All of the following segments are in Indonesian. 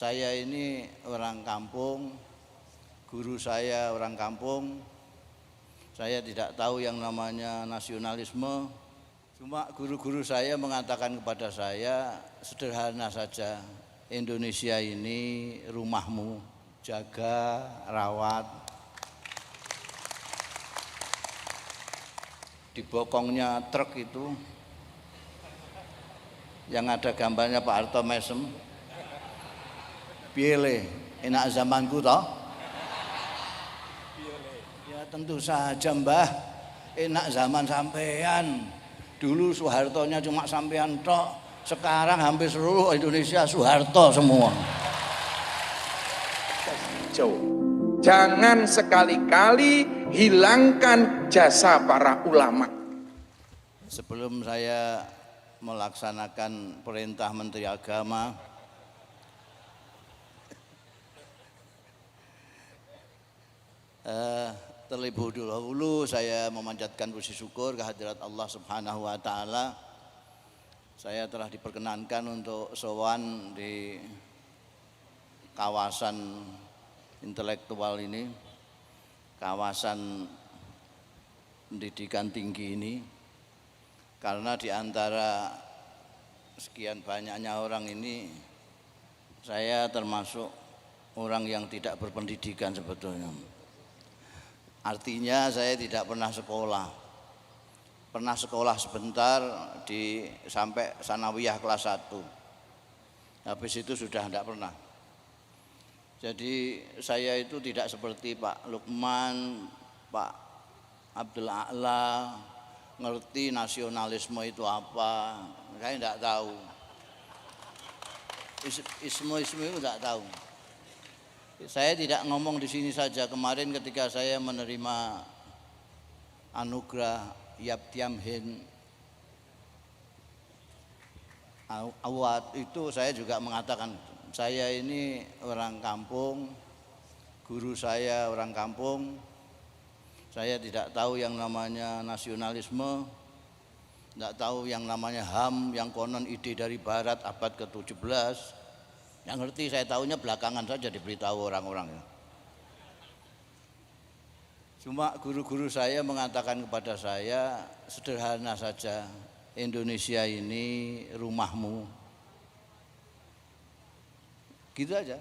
Saya ini orang kampung, guru saya orang kampung. Saya tidak tahu yang namanya nasionalisme. Cuma guru-guru saya mengatakan kepada saya, sederhana saja, Indonesia ini rumahmu, jaga, rawat. Di bokongnya truk itu, yang ada gambarnya Pak Harto Mesem, pilih enak zamanku toh? Ya tentu saja Mbah, enak zaman sampean. Dulu Soehartonya cuma sampean tok, sekarang hampir seluruh Indonesia Soeharto semua. Jangan sekali-kali hilangkan jasa para ulama. Sebelum saya melaksanakan perintah Menteri Agama, terlebih dahulu saya memanjatkan puji syukur kehadirat Allah Subhanahu wa taala. Saya telah diperkenankan untuk sowan di kawasan intelektual ini, kawasan pendidikan tinggi ini, karena di antara sekian banyaknya orang ini, saya termasuk orang yang tidak berpendidikan sebetulnya. Artinya saya tidak pernah sekolah. Pernah sekolah sebentar sampai sanawiyah kelas 1. Habis itu sudah tidak pernah. Jadi saya itu tidak seperti Pak Lukman, Pak Abdul A'la, ngerti nasionalisme itu apa. Saya tidak tahu. Isme itu tidak tahu. Saya tidak ngomong di sini saja. Kemarin ketika saya menerima anugerah Yap Tiam Hin Award itu, saya juga mengatakan, saya ini orang kampung, guru saya orang kampung. Saya tidak tahu yang namanya nasionalisme, tidak tahu yang namanya HAM yang konon ide dari Barat abad ke-17. Yang ngerti saya tahunya belakangan saja diberitahu orang-orang. Cuma guru-guru saya mengatakan kepada saya, sederhana saja, Indonesia ini rumahmu. Gitu aja.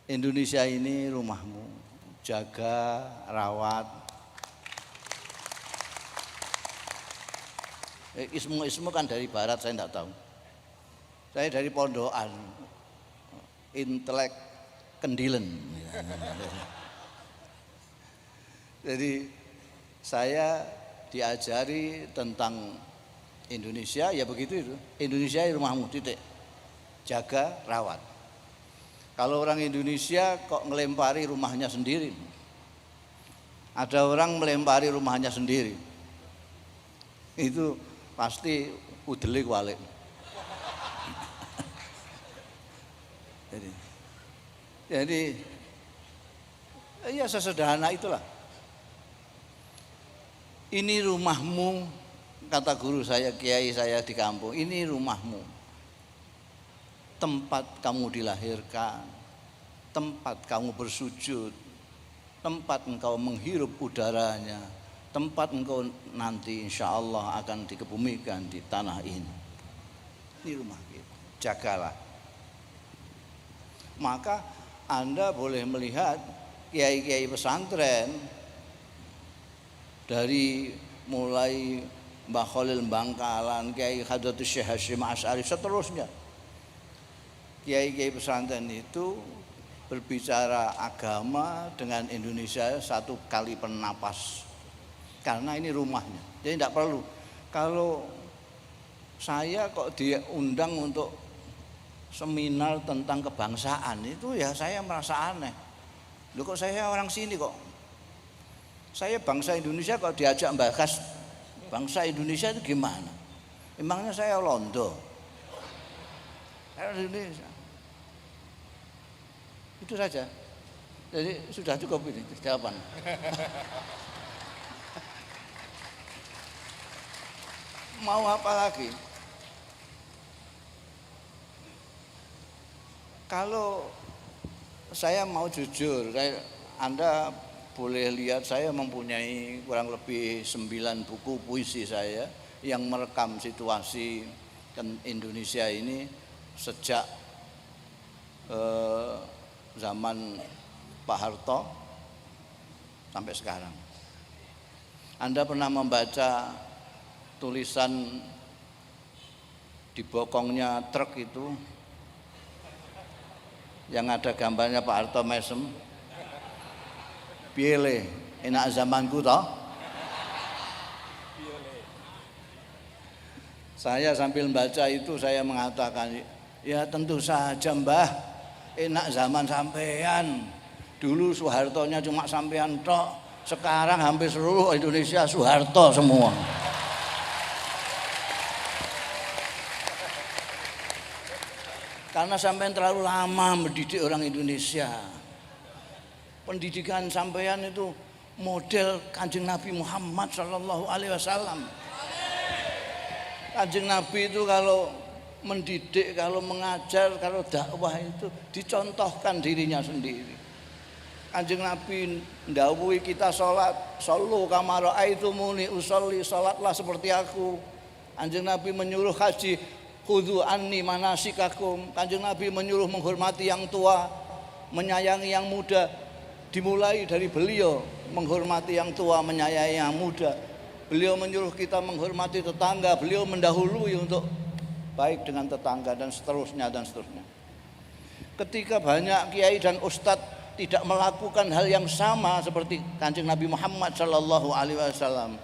Indonesia ini rumahmu, jaga, rawat. Ismu kan dari Barat, saya tidak tahu. Saya dari Pondokan, intelek Kendilen. Jadi saya diajari tentang Indonesia, ya begitu itu. Indonesia rumahmu, titik. Jaga, rawat. Kalau orang Indonesia kok ngelempari rumahnya sendiri. Ada orang melempari rumahnya sendiri. Itu pasti udele kualik. Jadi ya sesederhana itulah. Ini rumahmu, kata guru saya, kiai saya di kampung, ini rumahmu. Tempat kamu dilahirkan, tempat kamu bersujud, tempat engkau menghirup udaranya, tempat engkau nanti insya Allah akan dikebumikan di tanah ini. Ini rumah kita, jagalah. Maka Anda boleh melihat kiai-kiai pesantren, dari mulai Mbah Khalil Bangkalan, Kiai Hadratus Syekh Hasyim Asy'ari, seterusnya. Kiai-kiai pesantren itu berbicara agama dengan Indonesia satu kali pernapas, karena ini rumahnya. Jadi tidak perlu. Kalau saya kok diundang untuk seminar tentang kebangsaan, itu ya saya merasa aneh. Loh, kok saya orang sini kok? Saya bangsa Indonesia kok diajak bahas bangsa Indonesia itu gimana? Emangnya saya Londo? Saya Indonesia. Itu saja. Jadi sudah cukup ini jawaban. Mau apa lagi? Kalau saya mau jujur, Anda boleh lihat saya mempunyai kurang lebih 9 buku puisi saya yang merekam situasi Indonesia ini sejak zaman Pak Harto sampai sekarang. Anda pernah membaca tulisan di bokongnya truk itu yang ada gambarnya Pak Harto mesem, piye enak zamanku toh. Saya sambil membaca itu saya mengatakan, ya tentu saja Mbah, enak zaman sampean. Dulu Soehartonya cuma sampean tok, sekarang hampir seluruh Indonesia Soeharto semua. Karena sampean terlalu lama mendidik orang Indonesia. Pendidikan sampean itu model Kanjeng Nabi Muhammad Sallallahu Alaihi Wasallam. Kanjeng Nabi itu kalau mendidik, kalau mengajar, kalau dakwah itu dicontohkan dirinya sendiri. Kanjeng Nabi ndawuhi kita sholat, shollu kama ra'aitumuni usolli, sholatlah seperti aku. Kanjeng Nabi menyuruh haji, khudhu anni manasikakum. Kanjeng Nabi menyuruh menghormati yang tua, menyayangi yang muda. Dimulai dari beliau menghormati yang tua, menyayangi yang muda. Beliau menyuruh kita menghormati tetangga, beliau mendahului untuk baik dengan tetangga dan seterusnya dan seterusnya. Ketika banyak kiai dan ustadz tidak melakukan hal yang sama seperti Kanjeng Nabi Muhammad Sallallahu Alaihi Wasallam,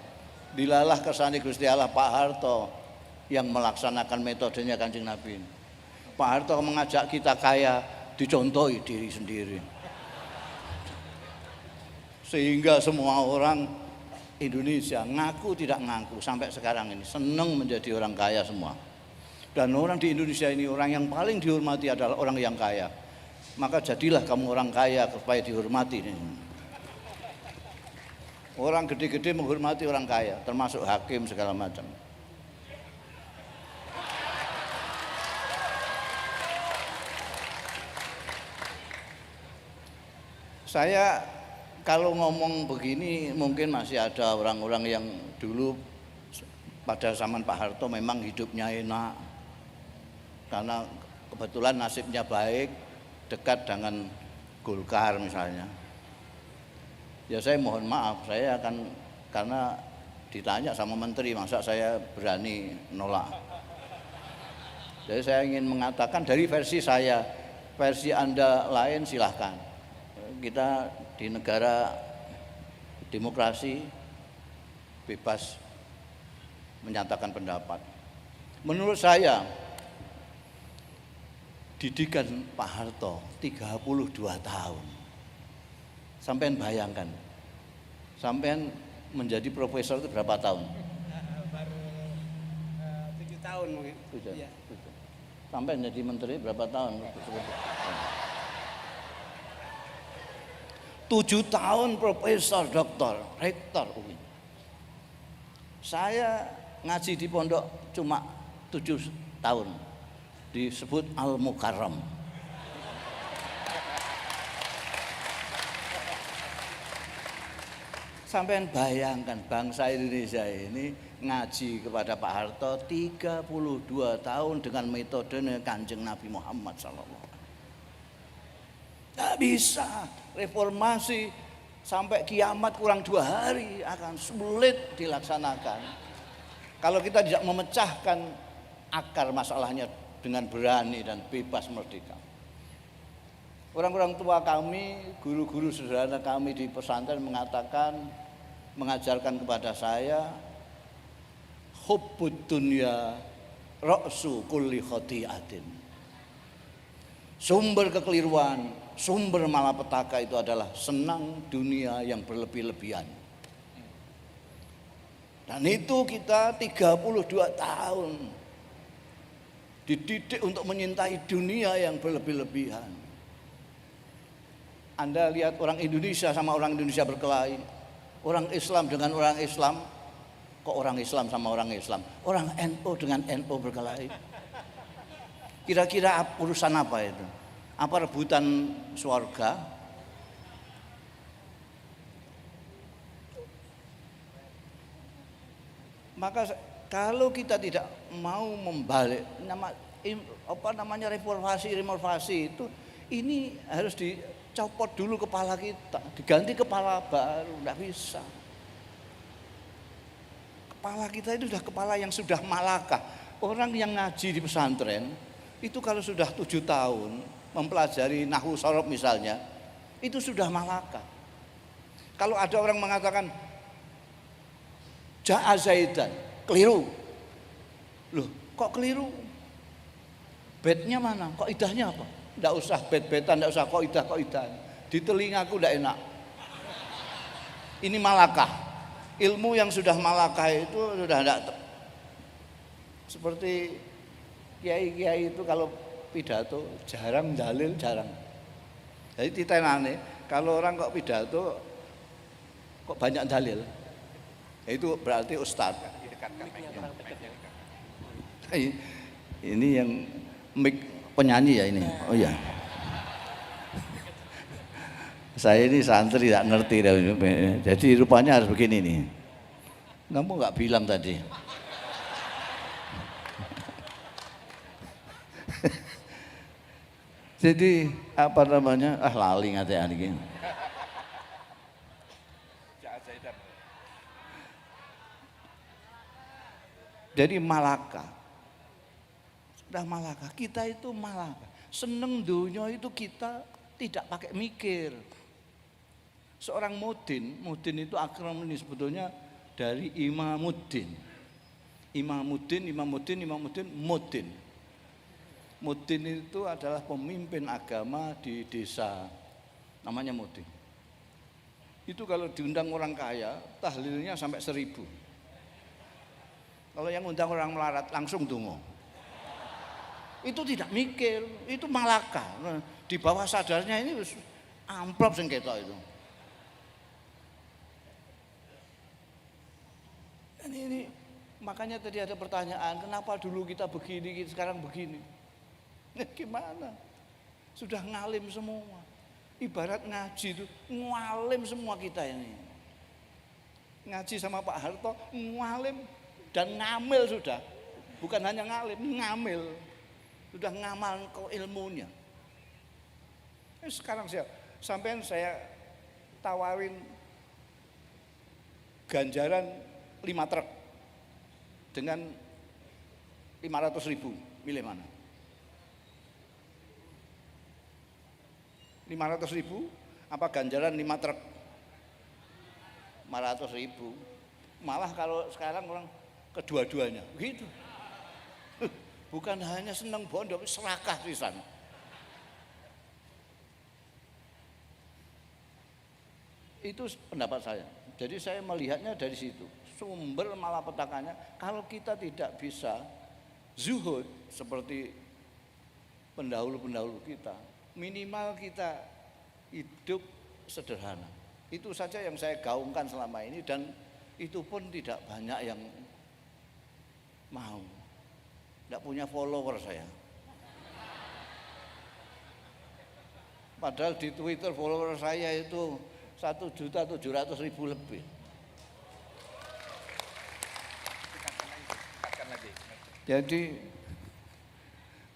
dilalah kersane Gusti Allah Pak Harto yang melaksanakan metodenya Kanjeng Nabi. Pak Harto mengajak kita kaya, dicontohi diri sendiri. Sehingga semua orang Indonesia ngaku tidak ngaku sampai sekarang ini senang menjadi orang kaya semua. Dan orang di Indonesia ini orang yang paling dihormati adalah orang yang kaya. Maka jadilah kamu orang kaya supaya dihormati. Orang gede-gede menghormati orang kaya, termasuk hakim segala macam. Saya kalau ngomong begini mungkin masih ada orang-orang yang dulu pada zaman Pak Harto memang hidupnya enak karena kebetulan nasibnya baik, dekat dengan Golkar misalnya. Ya saya mohon maaf, saya akan karena ditanya sama menteri masa saya berani nolak. Jadi saya ingin mengatakan dari versi saya, versi Anda lain silahkan. Kita di negara demokrasi bebas menyatakan pendapat. Menurut saya didikan Pak Harto 32 tahun. Sampean bayangkan, sampean menjadi profesor itu berapa tahun? Baru 7 tahun mungkin. 7. Sampean jadi menteri berapa tahun? 7 tahun profesor, doktor, rektor UIN. Saya ngaji di pondok cuma 7 tahun, disebut Al-Mukarram. Sampai bayangkan bangsa Indonesia ini ngaji kepada Pak Harto 32 tahun dengan metode Kanjeng Nabi Muhammad SAW. Tidak bisa reformasi sampai kiamat kurang 2 hari akan sulit dilaksanakan kalau kita tidak memecahkan akar masalahnya dengan berani dan bebas merdeka. Orang-orang tua kami, guru-guru sederhana kami di pesantren mengatakan, mengajarkan kepada saya, hubbud dunya ra'su kulli khati'atin. Sumber kekeliruan, sumber malapetaka itu adalah senang dunia yang berlebih-lebihan. Dan itu kita 32 tahun dididik untuk menyintai dunia yang berlebih-lebihan. Anda lihat orang Indonesia sama orang Indonesia berkelahi, orang Islam dengan orang Islam, kok orang Islam sama orang Islam, orang NU dengan NU berkelahi. Kira-kira urusan apa itu? Apa rebutan surga? Maka kalau kita tidak mau membalik reformasi itu, ini harus dicopot dulu kepala kita, diganti kepala baru, tidak bisa. Kepala kita itu sudah kepala yang sudah malakah. Orang yang ngaji di pesantren itu kalau sudah 7 tahun mempelajari nahwu sorof misalnya, itu sudah malakah. Kalau ada orang mengatakan Ja'a Zaidan, keliru. Loh, kok keliru? Bednya mana? Kok idahnya apa? Tidak usah bet-betan, tidak usah kok idah. Di telingaku tidak enak. Ini malakah. Ilmu yang sudah malakah itu sudah tidak. Seperti kiai-kiai itu kalau pidato jarang dalil, jarang. Jadi titenane kalau orang kok pidato kok banyak dalil, itu berarti ustadz. Ini yang mic penyanyi ya ini. Oh ya. Saya ini santri tidak ngerti, jadi rupanya harus begini nih. Kamu nggak bilang tadi. Jadi apa namanya? Lali ngatean iki. Jadi malaka. Sudah malaka. Kita itu malaka. Seneng dunia itu kita tidak pakai mikir. Seorang mudin itu akronim sebetulnya dari imamuddin. Imamuddin, mudin. Mudin itu adalah pemimpin agama di desa, namanya mudin. Itu kalau diundang orang kaya, tahlilnya sampai 1000. Kalau yang undang orang melarat langsung dungo. Itu tidak mikir, itu malaka. Di bawah sadarnya ini amplop sing ketok itu. Dan ini makanya tadi ada pertanyaan, kenapa dulu kita begini, sekarang begini? Gimana? Sudah ngalim semua. Ibarat ngaji itu ngalim semua kita ini. Ngaji sama Pak Harto ngalim dan ngamil sudah. Bukan hanya ngalim, ngamil. Sudah ngamal ke ilmunya. Sekarang sampai saya tawarin ganjaran 5 truk dengan 500.000, milih mana? 500.000 apa ganjaran 5 truk? 500.000. Malah kalau sekarang orang kedua-duanya gitu. Bukan hanya senang bondo, serakah pisan. Itu pendapat saya. Jadi saya melihatnya dari situ. Sumber malapetakannya kalau kita tidak bisa zuhud seperti pendahulu-pendahulu kita, minimal kita hidup sederhana. Itu saja yang saya gaungkan selama ini dan itu pun tidak banyak yang mau. Tidak punya follower saya. Padahal di Twitter follower saya itu 1.700.000 lebih. Jadi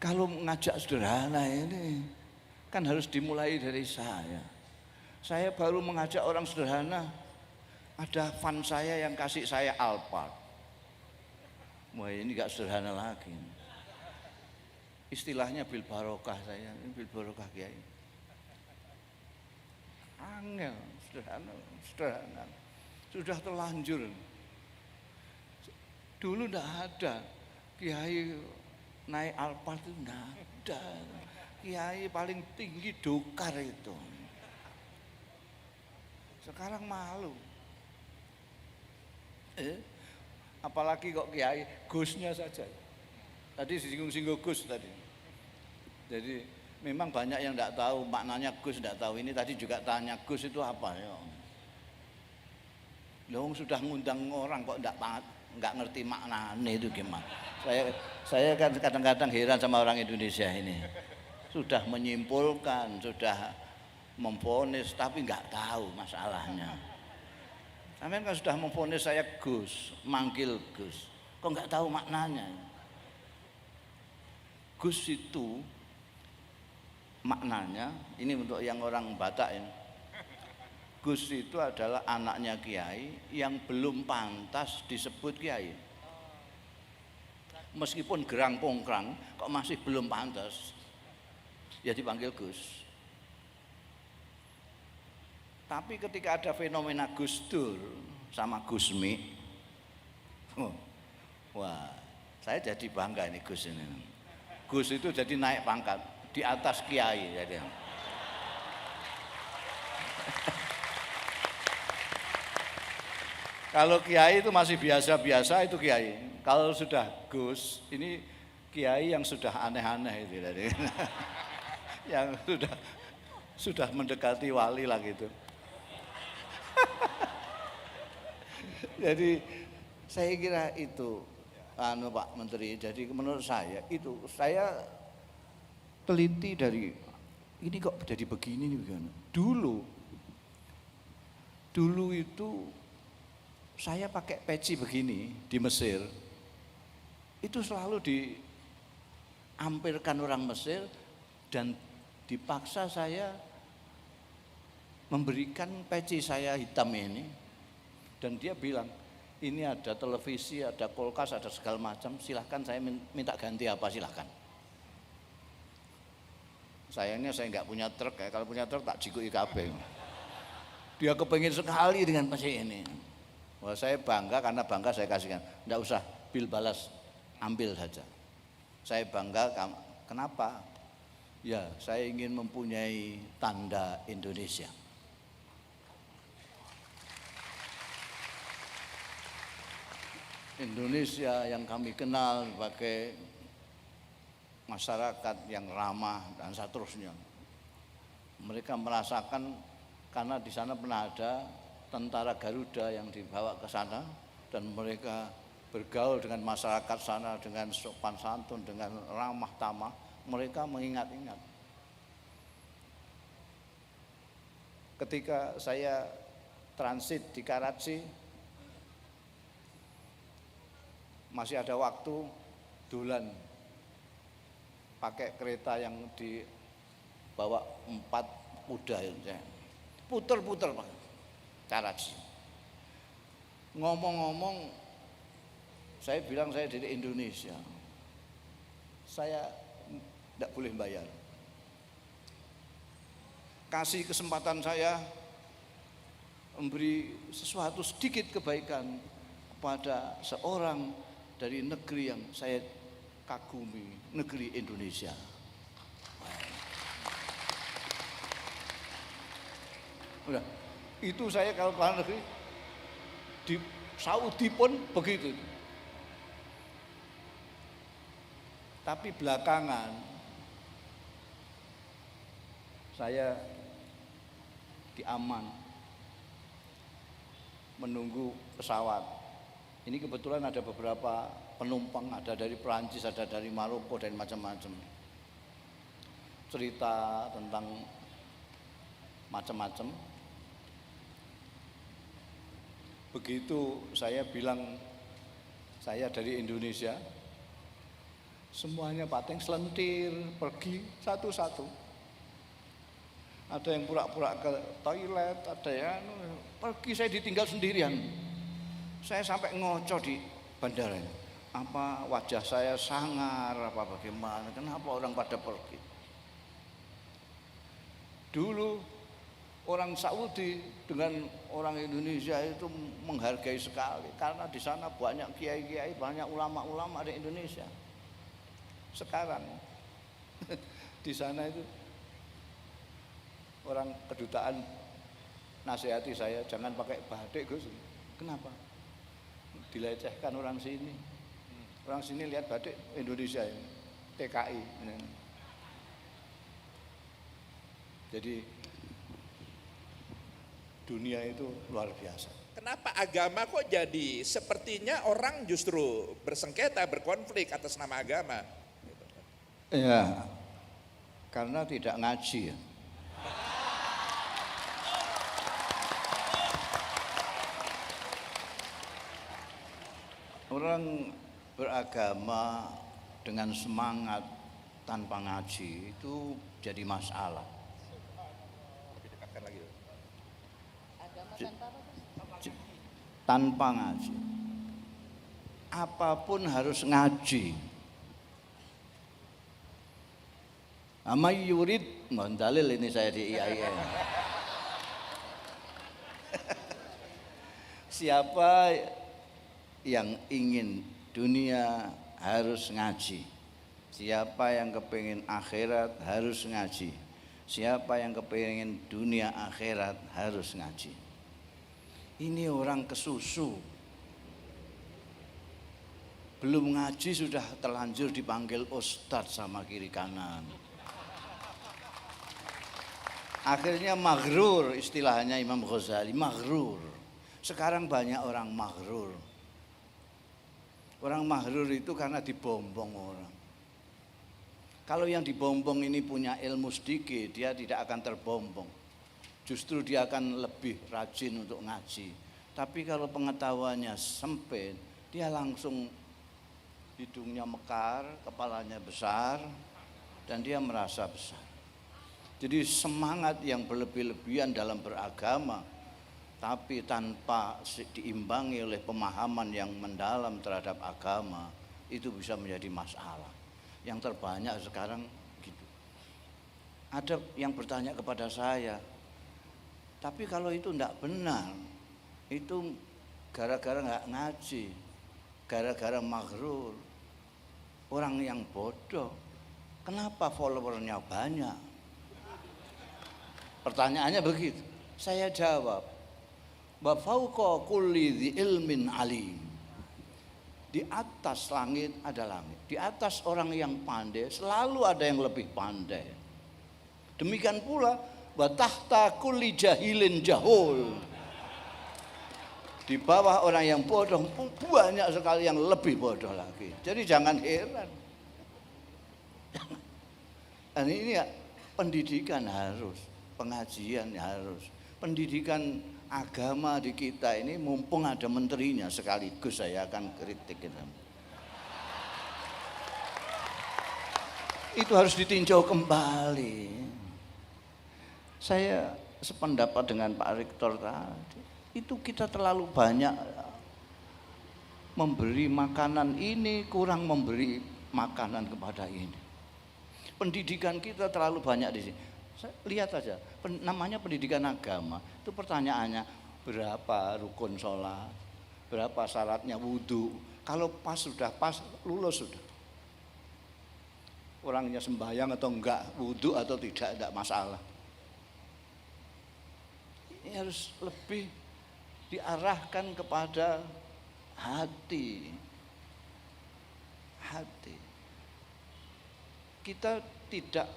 kalau mengajak sederhana ini kan harus dimulai dari saya. Saya baru mengajak orang sederhana, ada fan saya yang kasih saya Alphard. Wah ini gak sederhana lagi. Istilahnya bil barokah saya, ini bil barokah kiai. Angel, sederhana. Sudah terlanjur. Dulu enggak ada kiai naik Alphard itu enggak ada. Kiai paling tinggi dokar itu. Sekarang malu. Apalagi kok kiai Gusnya saja. Tadi singgung-singgung Gus tadi. Jadi memang banyak yang enggak tahu maknanya Gus, enggak tahu. Ini tadi juga tanya Gus itu apa ya. Loh sudah ngundang orang kok enggak ngerti maknanya itu gimana. Saya kan kadang-kadang heran sama orang Indonesia ini. sudah menyimpulkan, sudah memvonis, tapi nggak tahu masalahnya. Sampean kan sudah memvonis saya Gus, manggil Gus, kok nggak tahu maknanya? Gus itu maknanya, ini untuk yang orang Batak ini, Gus itu adalah anaknya kiai yang belum pantas disebut kiai. Meskipun gerang pongkrang, kok masih belum pantas, ya dipanggil Gus. Tapi ketika ada fenomena Gus Dur sama Gusmi, wah, saya jadi bangga ini Gus ini. Gus itu jadi naik pangkat di atas kiai jadi. Kalau kiai itu masih biasa-biasa itu kiai. Kalau sudah Gus, ini kiai yang sudah aneh-aneh itu tadi. Yang sudah mendekati wali lah gitu. Jadi saya kira itu Pak Menteri. Jadi menurut saya itu saya teliti dari ini kok jadi begini nih bagaimana. Dulu itu saya pakai peci begini di Mesir. Itu selalu diampirkan orang Mesir dan dipaksa saya memberikan peci saya hitam ini, dan dia bilang ini ada televisi, ada kulkas, ada segala macam, silahkan saya minta ganti apa silahkan. Sayangnya saya nggak punya truk ya, kalau punya truk tak jikui kabeh. Dia kepengin sekali dengan peci ini. Wah, saya bangga, karena bangga saya kasihkan. Nggak usah bil balas, ambil saja. Saya bangga, kenapa? Ya, saya ingin mempunyai tanda Indonesia. Indonesia yang kami kenal sebagai masyarakat yang ramah dan seterusnya. Mereka merasakan, karena di sana pernah ada tentara Garuda yang dibawa ke sana, dan mereka bergaul dengan masyarakat sana dengan sopan santun, dengan ramah tamah. Mereka mengingat-ingat. Ketika saya transit di Karachi, masih ada waktu dolan pakai kereta yang dibawa 4 kuda itu, puter-puter Pak, Karachi. Ngomong-ngomong, saya bilang saya dari Indonesia, saya tidak boleh bayar. Kasih kesempatan saya memberi sesuatu sedikit kebaikan kepada seorang dari negeri yang saya kagumi, negeri Indonesia. Udah, itu saya kalau keluar negeri, di Saudi pun begitu. Tapi belakangan saya di Amman menunggu pesawat. Ini kebetulan ada beberapa penumpang, ada dari Perancis, ada dari Maroko, dan macam-macam. Cerita tentang macam-macam. Begitu saya bilang saya dari Indonesia, semuanya pating selentir pergi satu-satu. Ada yang pura-pura ke toilet, ada yang pergi, saya ditinggal sendirian. Saya sampai ngoco di bandara. Apa wajah saya sangar, apa bagaimana, kenapa orang pada pergi. Dulu orang Saudi dengan orang Indonesia itu menghargai sekali, karena di sana banyak kiai-kiai, banyak ulama-ulama dari Indonesia. Sekarang di sana itu orang kedutaan nasihati saya, jangan pakai batik Gus. Kenapa? Dilecehkan orang sini. Orang sini lihat batik Indonesia ini, TKI. Jadi dunia itu luar biasa. Kenapa agama kok jadi sepertinya orang justru bersengketa, berkonflik atas nama agama? Ya, Karena tidak ngaji ya. Orang beragama dengan semangat tanpa ngaji itu jadi masalah. Tanpa ngaji, apapun harus ngaji. Amay yurid, dalil ini saya di IAIN. Siapa yang ingin dunia harus ngaji. Siapa yang kepingin akhirat harus ngaji. Siapa yang kepingin dunia akhirat harus ngaji. Ini orang kesusu. Belum ngaji sudah terlanjur dipanggil ustadz sama kiri kanan. Akhirnya maghrur, istilahnya Imam Ghazali, maghrur. Sekarang banyak orang maghrur. Orang maghrur itu karena dibombong orang. Kalau yang dibombong ini punya ilmu sedikit, dia tidak akan terbombong. Justru dia akan lebih rajin untuk ngaji. Tapi kalau pengetahuannya sempit, dia langsung hidungnya mekar, kepalanya besar, dan dia merasa besar. Jadi semangat yang berlebih-lebihan dalam beragama, tapi tanpa diimbangi oleh pemahaman yang mendalam terhadap agama, itu bisa menjadi masalah. Yang terbanyak sekarang gitu. Ada yang bertanya kepada saya, tapi kalau itu tidak benar, itu gara-gara nggak ngaji, gara-gara maghrur, orang yang bodoh, kenapa followernya banyak? Pertanyaannya begitu. Saya jawab, wa fauqa kulli dzi ilmin alim. Di atas langit ada langit. Di atas orang yang pandai selalu ada yang lebih pandai. Demikian pula wa tahta kulli jahilin jahul. Di bawah orang yang bodoh banyak sekali yang lebih bodoh lagi. Jadi jangan heran. Dan ini ya, pendidikan harus, pengajian harus, pendidikan agama di kita ini mumpung ada menterinya sekaligus saya akan kritik itu. Itu harus ditinjau kembali. Saya sependapat dengan Pak Rektor tadi. Itu kita terlalu banyak memberi makanan ini, kurang memberi makanan kepada ini. Pendidikan kita terlalu banyak di sini. Lihat saja, namanya pendidikan agama. Itu pertanyaannya, berapa rukun sholat, berapa syaratnya wudhu. Kalau pas sudah pas, lulus sudah. Orangnya sembahyang atau enggak, wudhu atau tidak masalah. Ini harus lebih diarahkan kepada hati. Hati. Kita tidak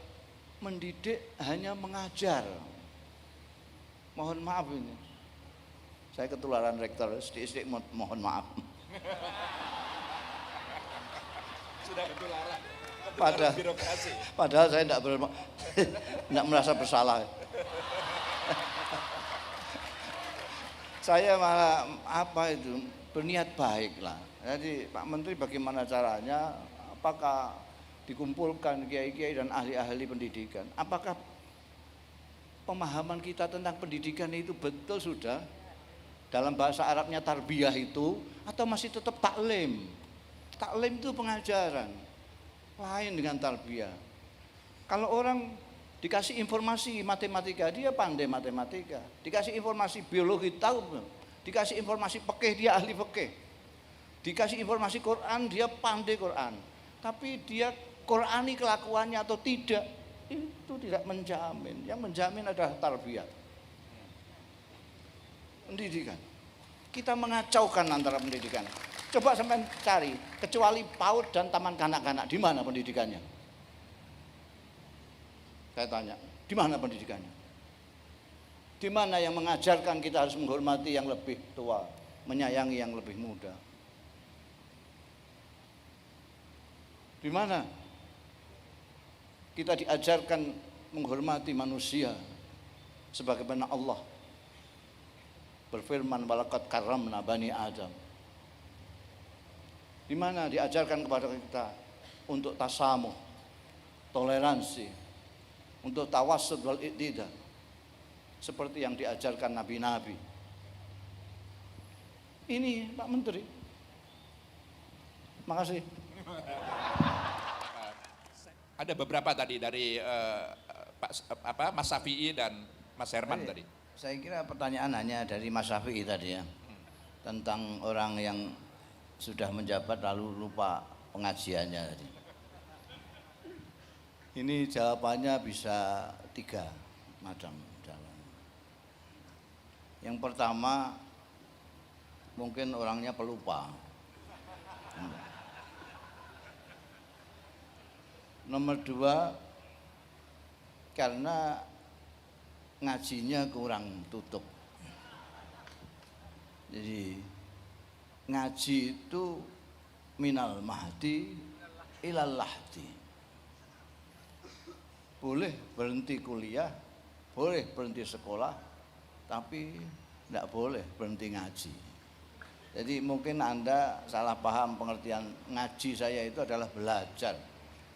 mendidik, hanya mengajar. Mohon maaf ini. Saya ketularan rektor, sedikit mohon maaf. Sudah ketularan. Padahal saya tidak merasa bersalah. Saya malah berniat baik lah. Jadi Pak Menteri bagaimana caranya? Apakah dikumpulkan kiai-kiai dan ahli-ahli pendidikan? Apakah pemahaman kita tentang pendidikan itu betul sudah dalam bahasa Arabnya tarbiyah itu, atau masih tetap taklim? Taklim itu pengajaran, lain dengan tarbiyah. Kalau orang dikasih informasi matematika, dia pandai matematika. Dikasih informasi biologi, tahu. Dikasih informasi fikih, dia ahli fikih. Dikasih informasi Quran, dia pandai Quran. Tapi dia Qurani kelakuannya atau tidak, itu tidak menjamin. Yang menjamin adalah tarbiyah, pendidikan. Kita mengacaukan antara pendidikan. Coba sampai cari, kecuali PAUD dan taman kanak-kanak, di mana pendidikannya? Saya tanya, di mana pendidikannya? Di mana yang mengajarkan kita harus menghormati yang lebih tua, menyayangi yang lebih muda? Di mana? Kita diajarkan menghormati manusia sebagaimana Allah berfirman walaqad karramna bani Adam. Di mana diajarkan kepada kita untuk tasamuh, toleransi, untuk tawassud wal iktida, seperti yang diajarkan nabi-nabi. Ini Pak Menteri. Makasih. Ada beberapa tadi dari Mas Syafi'i dan Mas Herman tadi. Saya kira pertanyaan hanya dari Mas Syafi'i tadi ya, tentang orang yang sudah menjabat lalu lupa pengajiannya tadi. Ini jawabannya bisa 3 macam jalan. Yang pertama, mungkin orangnya pelupa. Nomor 2, karena ngajinya kurang tutup. Jadi ngaji itu minal mahdi ilal lahdi. Boleh berhenti kuliah, boleh berhenti sekolah, tapi tidak boleh berhenti ngaji. Jadi mungkin Anda salah paham pengertian ngaji saya itu adalah belajar.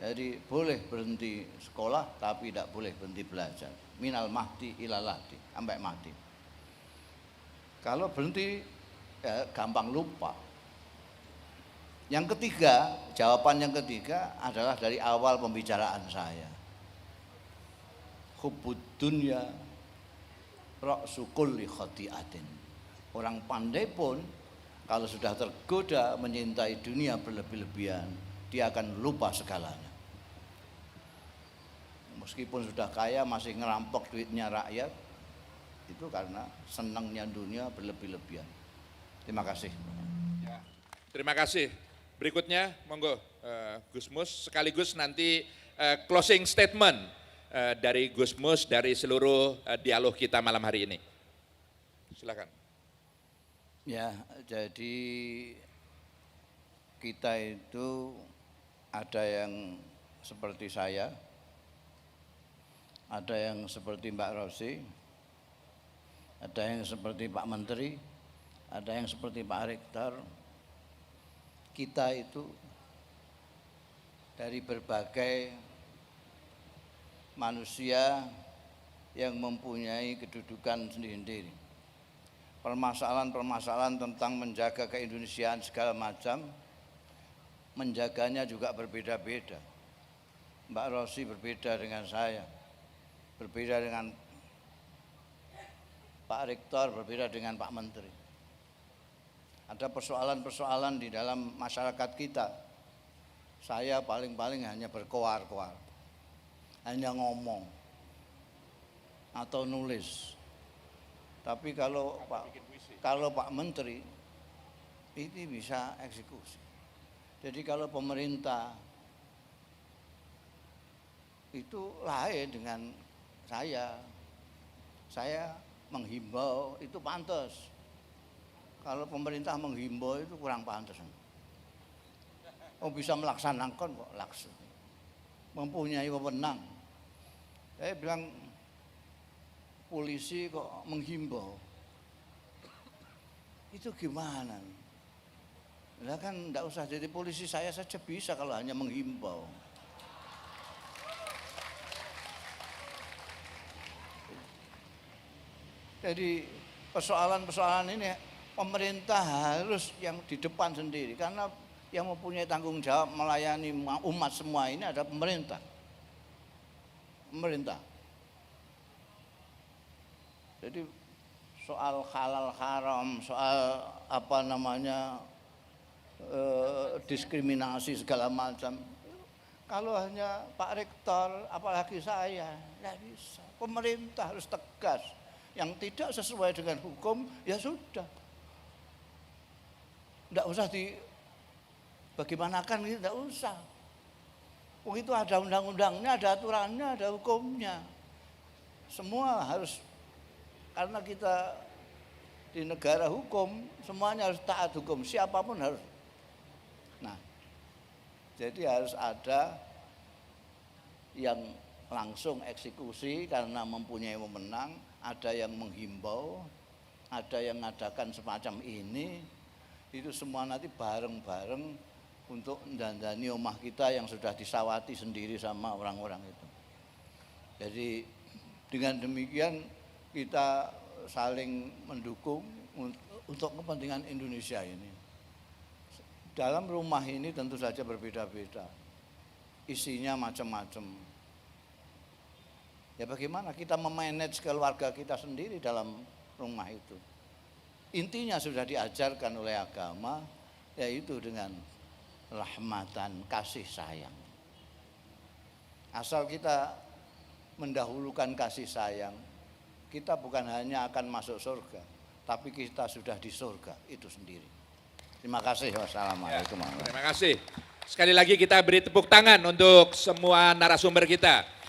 Jadi boleh berhenti sekolah tapi tidak boleh berhenti belajar. Minal mahdi ilal lahdi, sampai mati. Kalau berhenti ya gampang lupa. Yang ketiga, jawaban yang ketiga adalah dari awal pembicaraan saya. Hubbud dunya ra'su kulli khati'atin. Orang pandai pun kalau sudah tergoda menyintai dunia berlebih-lebihan, dia akan lupa segalanya. Meskipun sudah kaya masih ngerampok duitnya rakyat, itu karena senangnya dunia berlebih-lebihan. Terima kasih. Ya, terima kasih. Berikutnya, monggo Gus Mus, sekaligus nanti closing statement dari Gus Mus dari seluruh dialog kita malam hari ini. Silakan. Ya, jadi kita itu ada yang seperti saya, ada yang seperti Mbak Rosi, ada yang seperti Pak Menteri, ada yang seperti Pak Rektor. Kita itu dari berbagai manusia yang mempunyai kedudukan sendiri-sendiri. Permasalahan-permasalahan tentang menjaga keindonesiaan segala macam, menjaganya juga berbeda-beda. Mbak Rosi berbeda dengan saya, berbeda dengan Pak Rektor, berbeda dengan Pak Menteri. Ada persoalan-persoalan di dalam masyarakat kita. Saya paling-paling hanya berkoar-koar, hanya ngomong atau nulis. Tapi kalau Pak Menteri ini bisa eksekusi. Jadi kalau pemerintah itu lain dengan saya menghimbau itu pantas. Kalau pemerintah menghimbau itu kurang pantas. Oh bisa melaksanakan kok laksana. Mempunyai wewenang. Saya bilang polisi kok menghimbau. Itu gimana? Lah kan enggak usah jadi polisi, saya saja bisa kalau hanya menghimbau. Jadi persoalan-persoalan ini pemerintah harus yang di depan sendiri, karena yang mempunyai tanggung jawab melayani umat semua ini ada pemerintah. Jadi soal halal haram, soal diskriminasi segala macam. Kalau hanya Pak Rektor, apalagi saya, tidak bisa. Pemerintah harus tegas. Yang tidak sesuai dengan hukum, ya sudah. Tidak usah bagaimanakan, tidak usah. Itu ada undang-undangnya, ada aturannya, ada hukumnya. Semua harus, karena kita di negara hukum, semuanya harus taat hukum, siapapun harus. Nah, jadi harus ada yang langsung eksekusi karena mempunyai wewenang, ada yang menghimbau, ada yang mengadakan semacam ini, itu semua nanti bareng-bareng untuk mendandani omah kita yang sudah disawati sendiri sama orang-orang itu. Jadi dengan demikian kita saling mendukung untuk kepentingan Indonesia ini. Dalam rumah ini tentu saja berbeda-beda, isinya macam-macam. Ya bagaimana kita memanage keluarga kita sendiri dalam rumah itu. Intinya sudah diajarkan oleh agama, yaitu dengan rahmatan, kasih sayang. Asal kita mendahulukan kasih sayang, kita bukan hanya akan masuk surga, tapi kita sudah di surga itu sendiri. Terima kasih. Wassalamualaikum warahmatullahi wabarakatuh. Terima kasih. Sekali lagi kita beri tepuk tangan untuk semua narasumber kita.